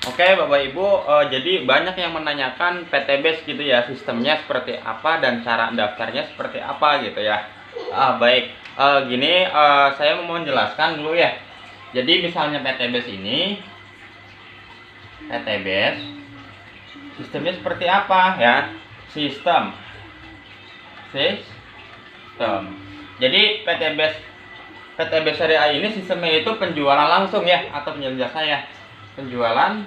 Oke Bapak Ibu, jadi banyak yang menanyakan PTBase gitu ya, sistemnya seperti apa dan cara daftarnya seperti apa gitu ya. Baik, gini, saya mau menjelaskan dulu ya. Jadi misalnya PTBase ini, PTBase sistemnya seperti apa ya? Sistem. Jadi PTBase Syariah ini sistemnya itu penjualan langsung ya, atau penjualan jasa ya. Jualan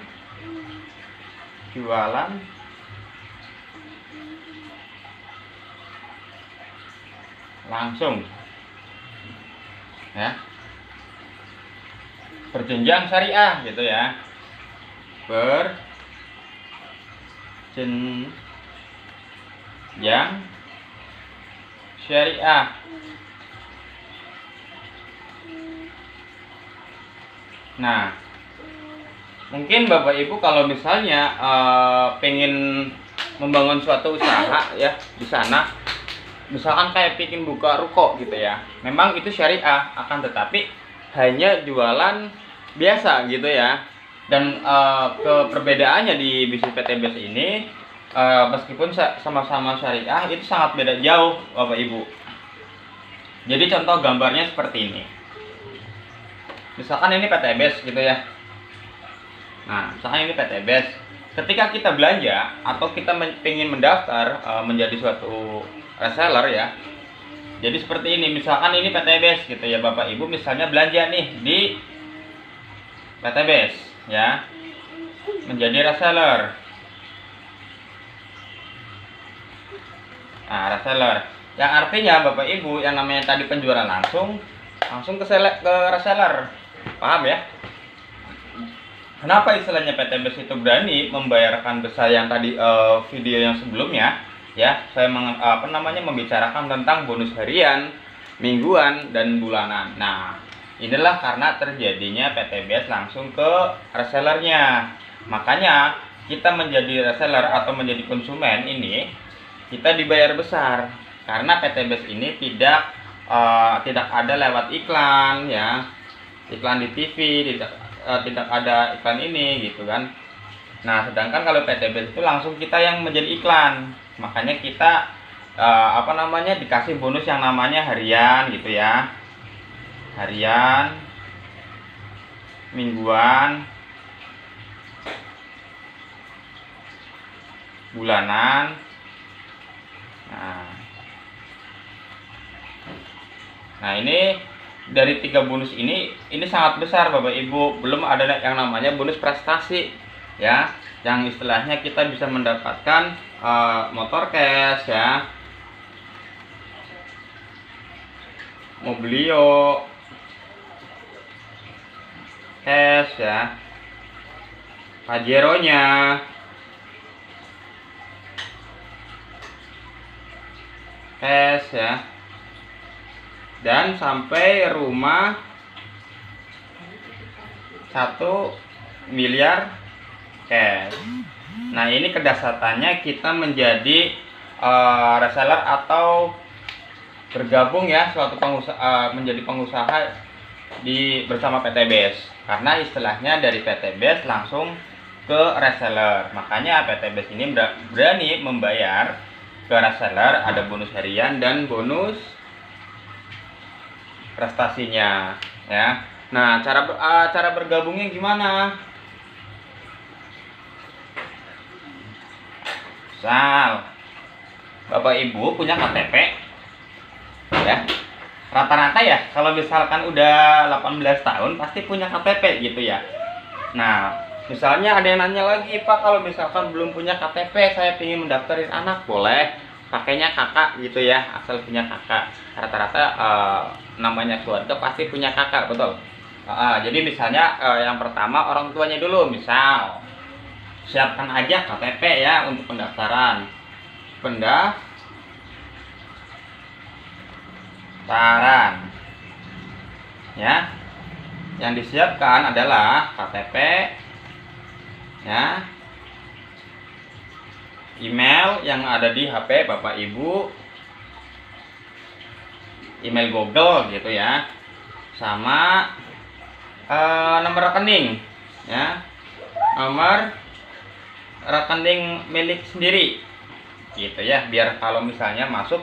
langsung ya, berjenjang syariah gitu ya, berjenjang syariah. Nah, mungkin Bapak Ibu kalau misalnya pengen membangun suatu usaha ya di sana, misalkan kayak bikin buka ruko gitu ya, memang itu syariah, akan tetapi hanya jualan biasa gitu ya. Dan perbedaannya di bisnis PTBase ini, meskipun sama-sama syariah, itu sangat beda jauh Bapak Ibu. Jadi contoh gambarnya seperti ini. Misalkan ini PTBase gitu ya. Nah, misalkan ini PTBase. Ketika kita belanja atau kita ingin mendaftar menjadi suatu reseller ya. Jadi seperti ini, misalkan ini PTBase gitu ya Bapak Ibu, misalnya belanja nih di PTBase ya, menjadi reseller. Nah, reseller yang artinya Bapak Ibu, yang namanya tadi penjualan langsung ke reseller. Paham ya? Kenapa istilahnya PTBase itu berani membayarkan besar yang tadi video yang sebelumnya ya, saya membicarakan tentang bonus harian, mingguan, dan bulanan. Nah, inilah karena terjadinya PTBase langsung ke resellernya. Makanya kita menjadi reseller atau menjadi konsumen ini, kita dibayar besar karena PTBase ini tidak ada lewat iklan ya, iklan di TV, tidak ada iklan ini gitu kan. Nah, sedangkan kalau PTBase itu langsung kita yang menjadi iklan, makanya kita dikasih bonus yang namanya harian gitu ya, harian, mingguan, bulanan. Nah, ini dari 3 bonus ini sangat besar Bapak Ibu. Belum ada yang namanya bonus prestasi ya, yang istilahnya kita bisa mendapatkan motor cash ya, mobilio cash ya, Pajero-nya cash ya, dan sampai rumah 1 miliar cash. Nah, ini kedasatannya kita menjadi reseller atau bergabung ya, suatu pengusaha, menjadi pengusaha bersama PTBase, karena istilahnya dari PTBase langsung ke reseller. Makanya PTBase ini berani membayar ke reseller, ada bonus harian dan bonus prestasinya ya. Nah, cara bergabungnya gimana? Misal Bapak Ibu punya KTP ya, rata-rata ya kalau misalkan udah 18 tahun pasti punya KTP gitu ya. Nah, misalnya ada yang nanya lagi, Pak, kalau misalkan belum punya KTP, saya ingin mendaftarin anak, boleh pakainya kakak gitu ya, asal punya kakak. Rata-rata namanya keluarga pasti punya kakak, betul. Jadi misalnya yang pertama orang tuanya dulu, misal siapkan aja KTP ya untuk pendaftaran. Ya, yang disiapkan adalah KTP ya, email yang ada di HP Bapak Ibu, email Google gitu ya, sama nomor rekening ya, nomor rekening milik sendiri gitu ya, biar kalau misalnya masuk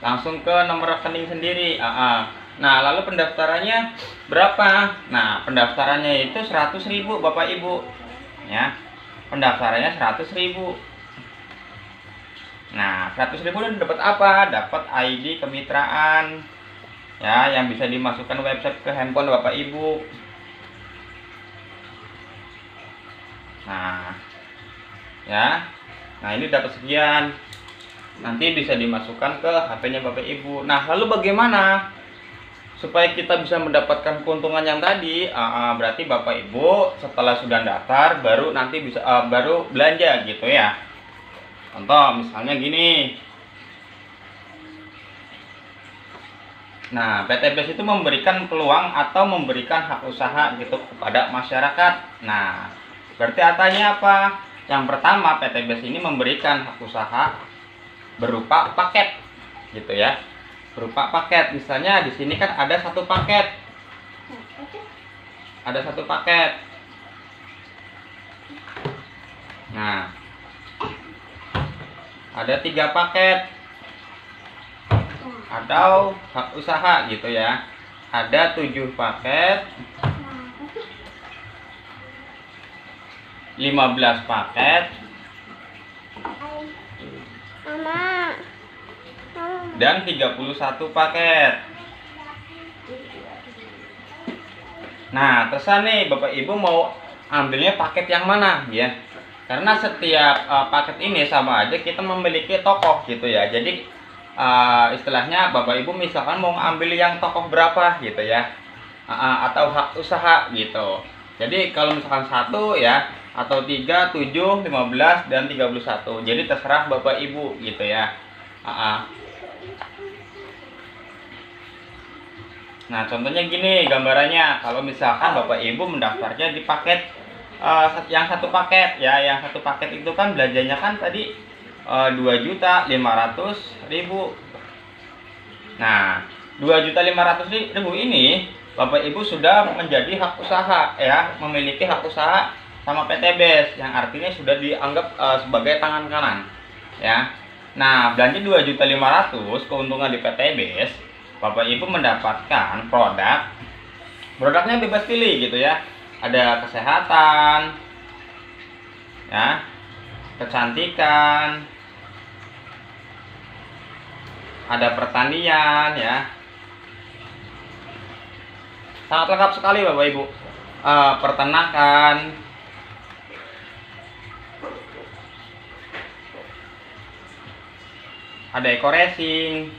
langsung ke nomor rekening sendiri. Nah, lalu pendaftarannya berapa? Nah, pendaftarannya itu 100.000 Bapak Ibu ya. Pendaftarannya 100.000. Nah, 100.000 dan dapat apa? Dapat ID kemitraan ya, yang bisa dimasukkan website ke handphone Bapak Ibu. Nah, ya. Nah, ini dapat sekian. Nanti bisa dimasukkan ke HP-nya Bapak Ibu. Nah, lalu bagaimana supaya kita bisa mendapatkan keuntungan yang tadi? Berarti Bapak Ibu setelah sudah daftar baru nanti bisa baru belanja gitu ya. Contoh misalnya gini. Nah, PTBS itu memberikan peluang atau memberikan hak usaha gitu kepada masyarakat. Nah, berarti artinya apa? Yang pertama, PTBS ini memberikan hak usaha berupa paket gitu ya. Berupa paket. Misalnya di sini kan ada satu paket. Ada satu paket. Nah, ada 3 paket atau hak usaha gitu ya. Ada 7 paket, 15 paket, dan 31 paket. Nah, terserah nih Bapak Ibu mau ambilnya paket yang mana ya. Karena setiap paket ini sama aja kita memiliki tokoh gitu ya. Jadi istilahnya Bapak Ibu misalkan mau ambil yang tokoh berapa gitu ya, atau hak usaha gitu. Jadi kalau misalkan 1 ya, atau 3, 7, 15, dan 31. Jadi terserah Bapak Ibu gitu ya. Nah, contohnya gini gambarannya. Kalau misalkan Bapak Ibu mendaftarnya di paket yang satu paket ya, yang satu paket itu kan belanjanya kan tadi 2.500.000. Nah, 2.500.000 ini Bapak Ibu sudah menjadi hak usaha ya, memiliki hak usaha sama PTBS, yang artinya sudah dianggap sebagai tangan kanan ya. Nah, belanja 2.500.000 keuntungan di PTBS, Bapak Ibu mendapatkan produknya bebas pilih gitu ya. Ada kesehatan ya, kecantikan, ada pertanian ya. Sangat lengkap sekali Bapak Ibu. Peternakan, ada eco racing,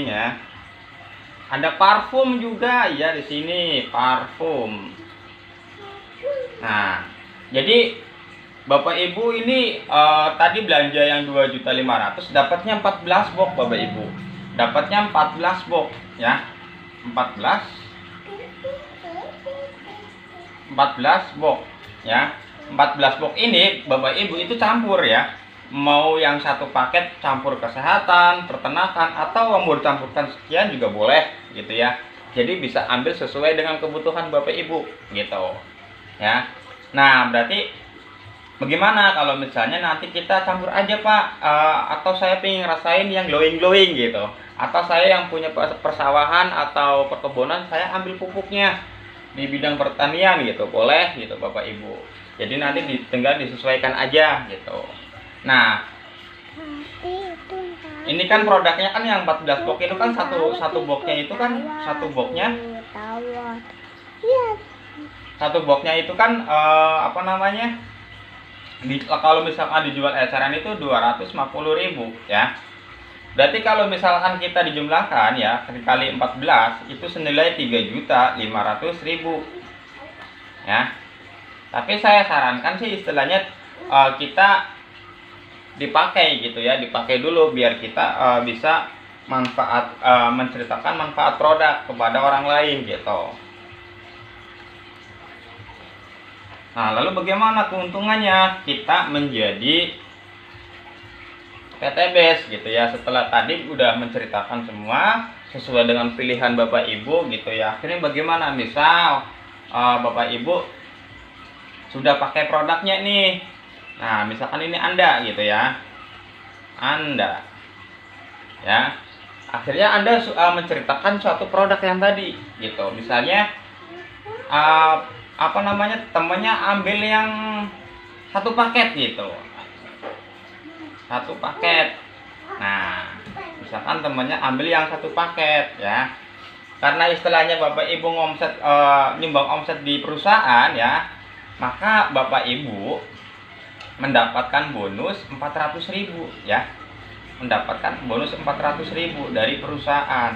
ya. Ada parfum juga ya di sini, parfum. Nah, jadi Bapak Ibu ini tadi belanja yang 2.500.000 dapatnya 14 box Bapak Ibu. Dapatnya 14 box ya. 14 box ya. 14 box ini Bapak Ibu itu campur ya. Mau yang satu paket campur kesehatan, peternakan, atau mau dicampurkan sekian juga boleh gitu ya. Jadi bisa ambil sesuai dengan kebutuhan Bapak Ibu gitu ya. Nah, berarti bagaimana kalau misalnya nanti kita campur aja Pak, atau saya pengen ngerasain yang glowing gitu, atau saya yang punya persawahan atau perkebunan, saya ambil pupuknya di bidang pertanian gitu, boleh gitu Bapak Ibu. Jadi nanti tinggal disesuaikan aja gitu. Nah, ini kan produknya kan yang 14 box itu kan satu boxnya itu kan satu boxnya itu kan apa namanya, kalau misalkan dijual eceran itu 250.000 ya. Berarti kalau misalkan kita dijumlahkan ya kali 14 itu senilai 3.500.000 ya. Tapi saya sarankan sih istilahnya kita dipakai gitu ya, dipakai dulu biar kita bisa menceritakan manfaat produk kepada orang lain gitu. Nah, lalu bagaimana keuntungannya kita menjadi PTBS gitu ya. Setelah tadi udah menceritakan semua, sesuai dengan pilihan Bapak Ibu gitu ya. Akhirnya bagaimana, misal Bapak Ibu sudah pakai produknya nih. Nah, misalkan ini Anda gitu ya. Anda ya. Akhirnya Anda menceritakan suatu produk yang tadi gitu. Misalnya temannya ambil yang satu paket gitu. Satu paket. Nah, misalkan temannya ambil yang satu paket ya. Karena istilahnya Bapak Ibu nyumbang omset di perusahaan ya, maka Bapak Ibu mendapatkan bonus 400.000 ya. Mendapatkan bonus 400.000 dari perusahaan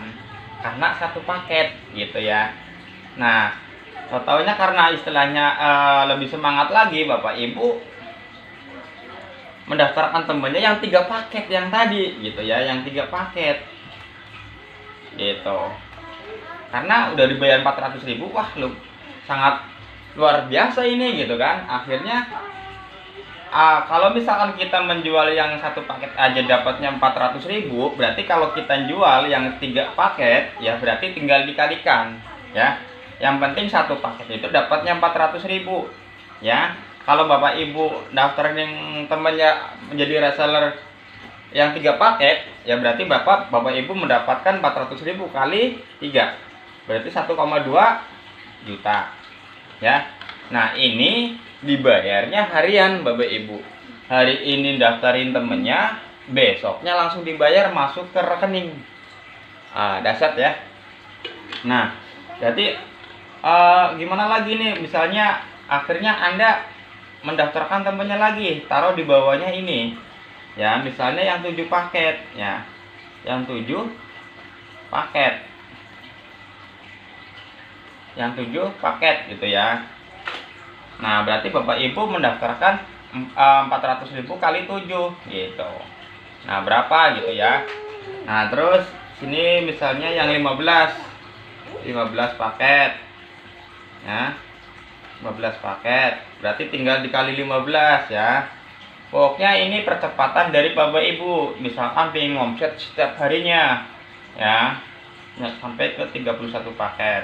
karena satu paket gitu ya. Nah, totalnya karena istilahnya lebih semangat lagi, Bapak Ibu mendaftarkan temennya yang 3 paket yang tadi gitu ya, yang 3 paket gitu. Karena udah dibayar 400.000, wah sangat luar biasa ini gitu kan. Akhirnya kalau misalkan kita menjual yang satu paket aja dapatnya 400.000, berarti kalau kita jual yang 3 paket ya berarti tinggal dikalikan ya. Yang penting satu paket itu dapatnya 400.000 ya. Kalau Bapak Ibu daftarin yang temannya menjadi reseller yang 3 paket ya berarti Bapak Ibu mendapatkan 400.000 kali 3, berarti 1,2 juta ya. Nah, ini dibayarnya harian Bapak Ibu. Hari ini daftarin temennya, besoknya langsung dibayar masuk ke rekening. Dasar ya. Nah, jadi gimana lagi nih, misalnya akhirnya Anda mendaftarkan temennya lagi, taruh di bawahnya ini ya, misalnya yang 7 paket ya, yang 7 paket, yang 7 paket gitu ya. Nah, berarti Bapak Ibu mendaftarkan 400.000 kali 7 gitu. Nah, berapa gitu ya. Nah, terus sini misalnya yang 15 paket ya, 15 paket berarti tinggal dikali 15 ya. Pokoknya ini percepatan dari Bapak Ibu, misalkan pengen omset setiap harinya ya sampai ke 31 paket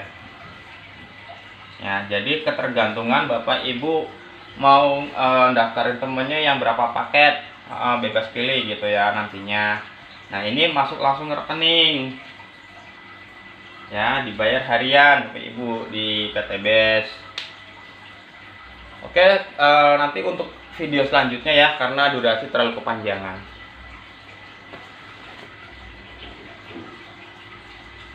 ya. Jadi ketergantungan Bapak Ibu mau daftarin temennya yang berapa paket, bebas pilih gitu ya nantinya. Nah, ini masuk langsung ke rekening ya, dibayar harian Bapak Ibu di PT BES. Oke, nanti untuk video selanjutnya ya, karena durasi terlalu kepanjangan.